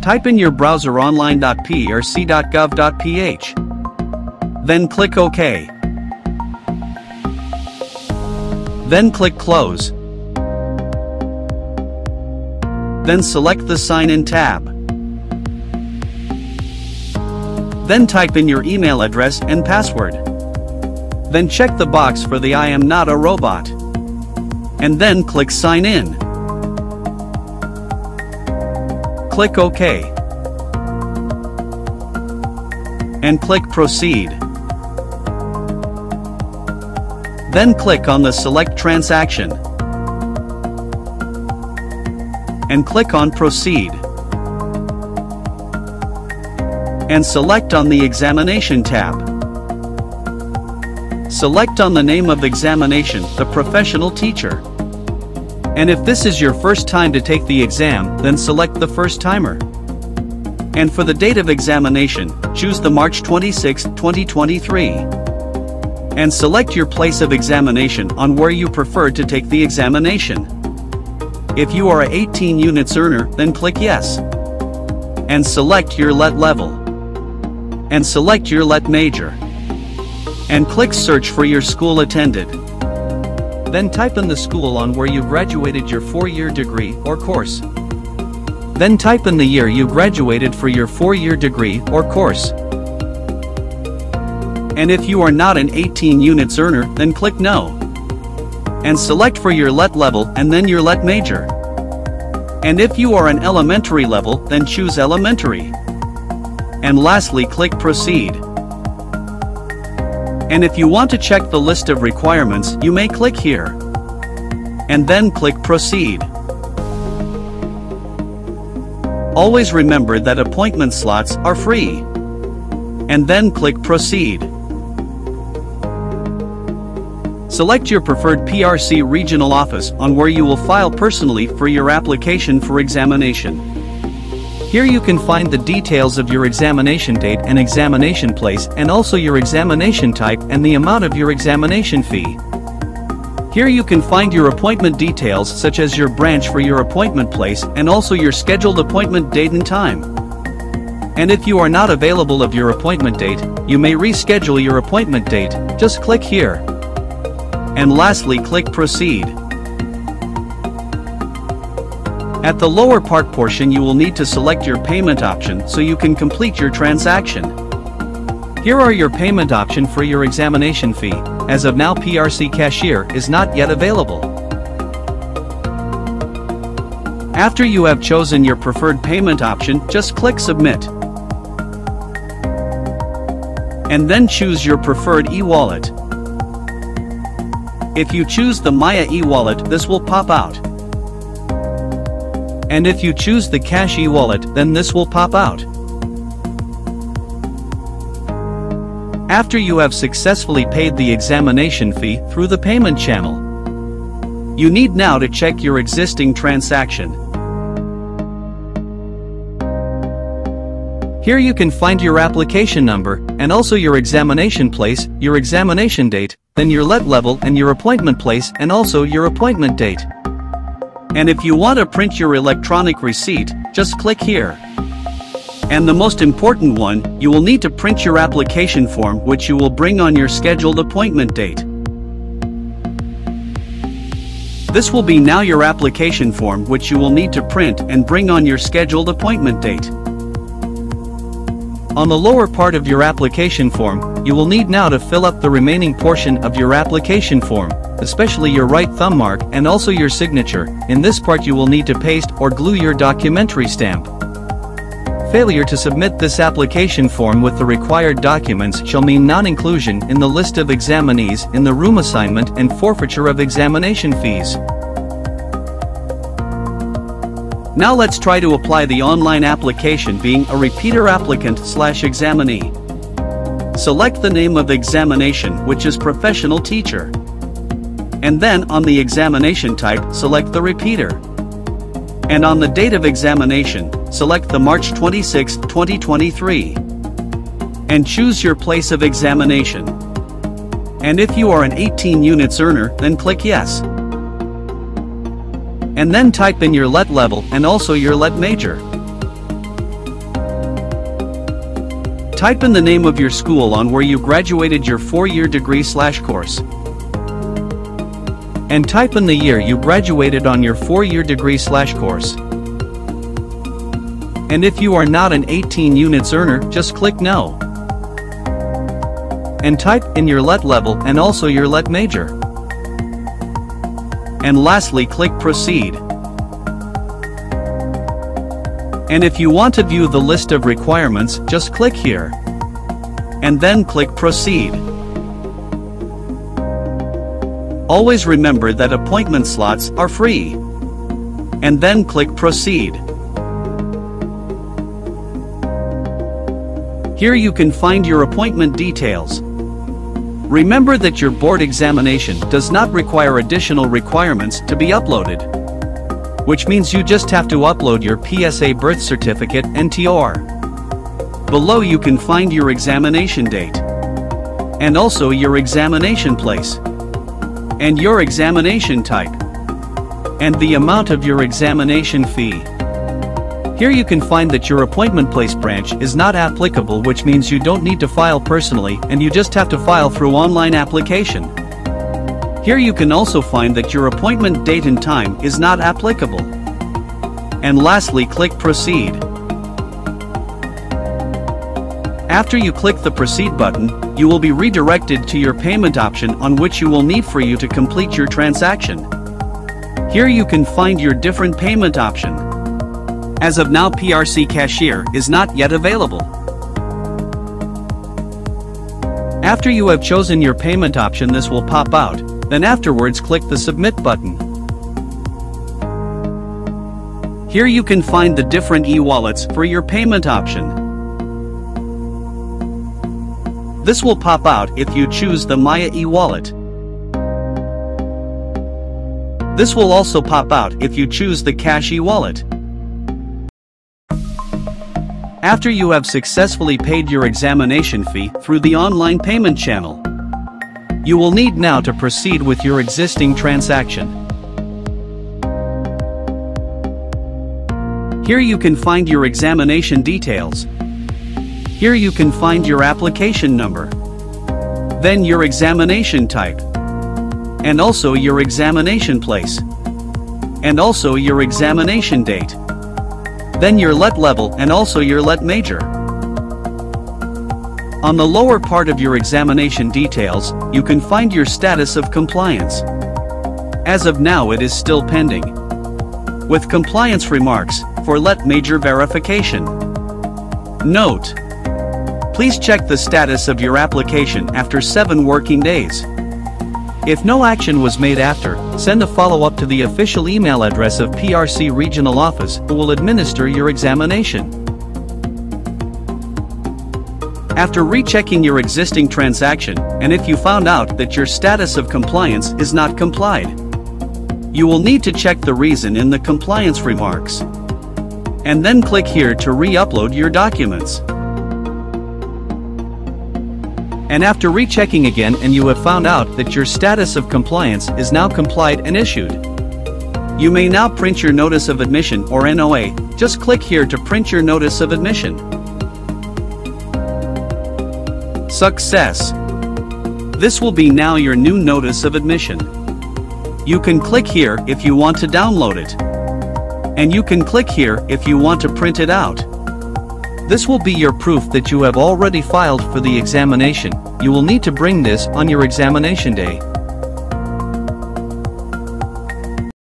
type in your browser online.prc.gov.ph. Then click OK. Then click Close. Then select the Sign In tab. Then type in your email address and password. Then check the box for the I am not a robot. And then click Sign In. Click OK. And click Proceed. Then click on the Select Transaction. And click on Proceed. And select on the Examination tab. Select on the name of examination, the professional teacher. And if this is your first time to take the exam, then select the first timer. And for the date of examination, choose the March 26, 2023. And select your place of examination on where you prefer to take the examination. If you are a 18 units earner, then click Yes. And select your LET level. And select your LET major. And click Search for your school attended. Then type in the school on where you graduated your 4-year degree or course. Then type in the year you graduated for your 4-year degree or course. And if you are not an 18 units earner, then click No. And select for your LET level and then your LET major. And if you are an elementary level, then choose elementary. And lastly, click Proceed. And if you want to check the list of requirements, you may click here. And then click Proceed. Always remember that appointment slots are free. And then click Proceed. Select your preferred PRC regional office on where you will file personally for your application for examination. Here you can find the details of your examination date and examination place, and also your examination type and the amount of your examination fee. Here you can find your appointment details such as your branch for your appointment place and also your scheduled appointment date and time. And if you are not available of your appointment date, you may reschedule your appointment date. Just click here. And lastly, click Proceed. At the lower part portion you will need to select your payment option so you can complete your transaction. Here are your payment option for your examination fee. As of now, PRC Cashier is not yet available. After you have chosen your preferred payment option, just click Submit. And then choose your preferred e-wallet. If you choose the Maya e-wallet, this will pop out. And if you choose the Cash e-wallet, then this will pop out. After you have successfully paid the examination fee through the payment channel, you need now to check your existing transaction. Here you can find your application number, and also your examination place, your examination date, then your LET level and your appointment place and also your appointment date. And if you want to print your electronic receipt, just click here. And the most important one, you will need to print your application form which you will bring on your scheduled appointment date. This will be now your application form which you will need to print and bring on your scheduled appointment date. On the lower part of your application form, you will need now to fill up the remaining portion of your application form, especially your right thumb mark and also your signature. In this part you will need to paste or glue your documentary stamp. Failure to submit this application form with the required documents shall mean non-inclusion in the list of examinees in the room assignment and forfeiture of examination fees. Now let's try to apply the online application being a repeater applicant/examinee. Select the name of examination, which is professional teacher. And then on the examination type, select the repeater. And on the date of examination, select the March 26, 2023. And choose your place of examination. And if you are an 18 units earner, then click Yes. And then type in your LET level and also your LET major. Type in the name of your school on where you graduated your 4-year degree/course. And type in the year you graduated on your 4-year degree/course. And if you are not an 18 units earner, just click No. And type in your LET level and also your LET major. And lastly, click Proceed. And if you want to view the list of requirements, just click here. And then click Proceed. Always remember that appointment slots are free. And then click Proceed. Here you can find your appointment details. Remember that your board examination does not require additional requirements to be uploaded, which means you just have to upload your PSA birth certificate and TOR. Below you can find your examination date, and also your examination place, and your examination type, and the amount of your examination fee. Here you can find that your appointment place branch is not applicable, which means you don't need to file personally and you just have to file through online application. Here you can also find that your appointment date and time is not applicable. And lastly, click Proceed. After you click the Proceed button, you will be redirected to your payment option on which you will need for you to complete your transaction. Here you can find your different payment option. As of now, PRC Cashier is not yet available. After you have chosen your payment option, this will pop out, then afterwards click the Submit button. Here you can find the different e-wallets for your payment option. This will pop out if you choose the Maya e-wallet. This will also pop out if you choose the Cash e-wallet. After you have successfully paid your examination fee through the online payment channel, you will need now to proceed with your existing transaction. Here you can find your examination details. Here you can find your application number, then your examination type, and also your examination place, and also your examination date, then your LET level and also your LET major. On the lower part of your examination details, you can find your status of compliance. As of now, it is still pending, with compliance remarks for LET major verification. Note: please check the status of your application after 7 working days. If no action was made after, send a follow-up to the official email address of PRC Regional Office, who will administer your examination. After rechecking your existing transaction, and if you found out that your status of compliance is not complied, you will need to check the reason in the compliance remarks. And then click here to re-upload your documents. And after rechecking again and you have found out that your status of compliance is now complied and issued, you may now print your Notice of Admission or NOA. Just click here to print your Notice of Admission. Success! This will be now your new Notice of Admission. You can click here if you want to download it. And you can click here if you want to print it out. This will be your proof that you have already filed for the examination. You will need to bring this on your examination day.